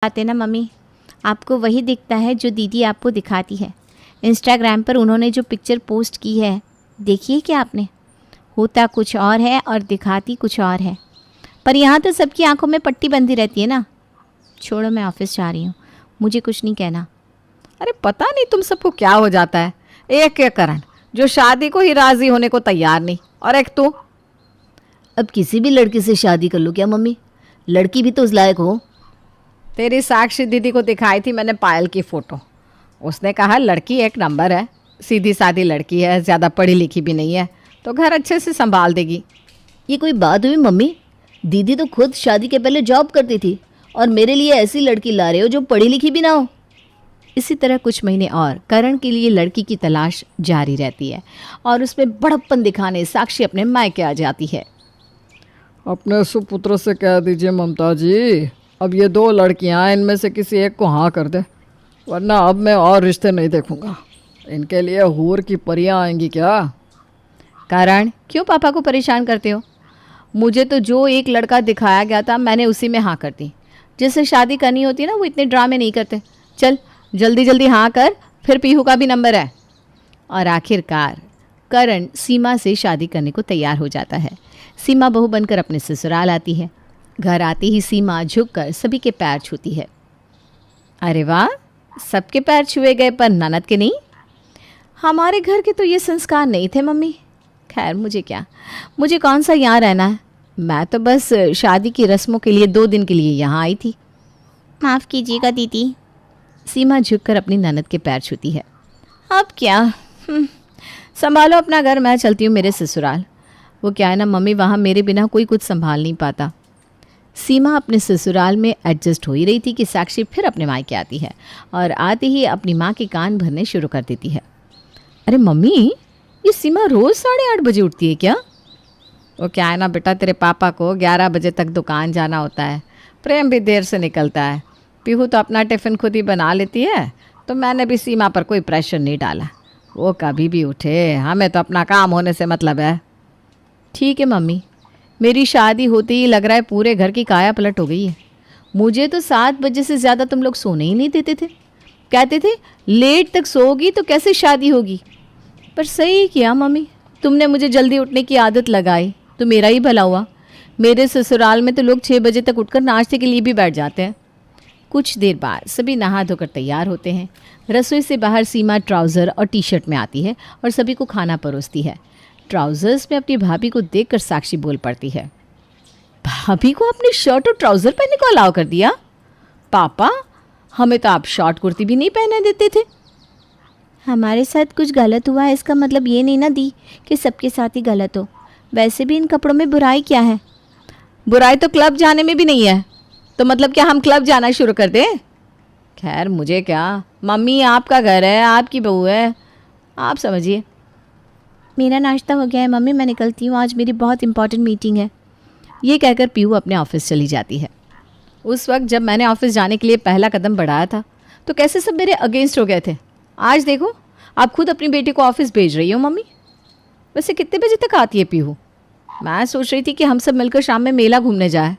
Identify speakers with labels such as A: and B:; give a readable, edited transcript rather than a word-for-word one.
A: आते ना मम्मी, आपको वही दिखता है जो दीदी आपको दिखाती है। इंस्टाग्राम पर उन्होंने जो पिक्चर पोस्ट की है, देखिए क्या आपने, होता कुछ और है और दिखाती कुछ और है। पर यहाँ तो सबकी आंखों में पट्टी बंधी रहती है ना। छोड़ो, मैं ऑफिस जा रही हूँ, मुझे कुछ नहीं कहना।
B: अरे पता नहीं तुम सबको क्या हो जाता है। एक एक करण जो शादी को ही राजी होने को तैयार नहीं, और एक तू।
C: अब किसी भी लड़की से शादी कर लो क्या मम्मी? लड़की भी तो उस लायक हो।
B: तेरी साक्षी दीदी को दिखाई थी मैंने पायल की फ़ोटो। उसने कहा लड़की एक नंबर है, सीधी सादी लड़की है, ज़्यादा पढ़ी लिखी भी नहीं है, तो घर अच्छे से संभाल देगी।
C: ये कोई बात हुई मम्मी? दीदी तो खुद शादी के पहले जॉब करती थी और मेरे लिए ऐसी लड़की ला रहे हो जो पढ़ी लिखी भी ना हो।
A: इसी तरह कुछ महीने और करण के लिए लड़की की तलाश जारी रहती है और उसमें बड़प्पन दिखाने साक्षी अपने मायके आ जाती है।
B: अपने सुपुत्र से कह दीजिए ममता जी, अब ये 2 लड़कियां, इनमें से किसी एक को हाँ कर दे, वरना अब मैं और रिश्ते नहीं देखूंगा। इनके लिए हूर की परियां आएंगी क्या?
A: करण, क्यों पापा को परेशान करते हो? मुझे तो जो एक लड़का दिखाया गया था मैंने उसी में हाँ कर दी। जिससे शादी करनी होती है ना, वो इतने ड्रामे नहीं करते। चल जल्दी जल्दी हाँ कर, फिर पीहू का भी नंबर है। और आखिरकार करण सीमा से शादी करने को तैयार हो जाता है। सीमा बहू बनकर अपने ससुराल आती है। घर आते ही सीमा झुककर सभी के पैर छूती है। अरे वाह, सबके पैर छुए गए पर ननद के नहीं। हमारे घर के तो ये संस्कार नहीं थे मम्मी। खैर मुझे क्या, मुझे कौन सा यहाँ रहना है। मैं तो बस शादी की रस्मों के लिए 2 दिन के लिए यहाँ आई थी। माफ़ कीजिएगा दीदी। सीमा झुककर अपनी ननद के पैर छूती है। अब क्या, संभालो अपना घर, मैं चलती हूँ मेरे ससुराल। वो क्या है ना मम्मी, वहाँ मेरे बिना कोई कुछ संभाल नहीं पाता। सीमा अपने ससुराल में एडजस्ट हो ही रही थी कि साक्षी फिर अपने मायके आती है और आते ही अपनी माँ के कान भरने शुरू कर देती है। अरे मम्मी, ये सीमा रोज़ 8:30 बजे उठती है क्या? वो क्या है ना बेटा, तेरे पापा को 11 बजे तक दुकान जाना होता है, प्रेम भी देर से निकलता है, पीहू तो अपना टिफ़िन खुद ही बना लेती है, तो मैंने भी सीमा पर कोई प्रेशर नहीं डाला। वो कभी भी उठे, हमें तो अपना काम होने से मतलब है। ठीक है मम्मी, मेरी शादी होते ही लग रहा है पूरे घर की काया पलट हो गई है। मुझे तो 7 बजे से ज़्यादा तुम लोग सोने ही नहीं देते थे। कहते थे लेट तक सोओगी तो कैसे शादी होगी। पर सही किया मम्मी, तुमने मुझे जल्दी उठने की आदत लगाई तो मेरा ही भला हुआ। मेरे ससुराल में तो लोग 6 बजे तक उठकर नाश्ते के लिए भी बैठ जाते हैं। कुछ देर बाद सभी नहा धोकर तैयार होते हैं। रसोई से बाहर सीमा ट्राउज़र और टी-शर्ट में आती है और सभी को खाना परोसती है। ट्राउज़र्स में अपनी भाभी को देखकर साक्षी बोल पड़ती है। भाभी को अपनी शर्ट और ट्राउज़र पहनने को अलाउ कर दिया? पापा, हमें तो आप शॉर्ट कुर्ती भी नहीं पहने देते थे। हमारे साथ कुछ गलत हुआ है, इसका मतलब ये नहीं ना दी कि सबके साथ ही गलत हो। वैसे भी इन कपड़ों में बुराई क्या है? बुराई तो क्लब जाने में भी नहीं है, तो मतलब क्या हम क्लब जाना शुरू कर दें? खैर मुझे क्या, मम्मी आपका घर है, आपकी बहू है, आप समझिए। मेरा नाश्ता हो गया है मम्मी, मैं निकलती हूँ, आज मेरी बहुत इंपॉर्टेंट मीटिंग है। ये कहकर पीहू अपने ऑफिस चली जाती है। उस वक्त जब मैंने ऑफिस जाने के लिए पहला कदम बढ़ाया था तो कैसे सब मेरे अगेंस्ट हो गए थे। आज देखो, आप खुद अपनी बेटी को ऑफिस भेज रही हो मम्मी। वैसे कितने बजे तक आती है पीहू? मैं सोच रही थी कि हम सब मिलकर शाम में मेला घूमने जाए।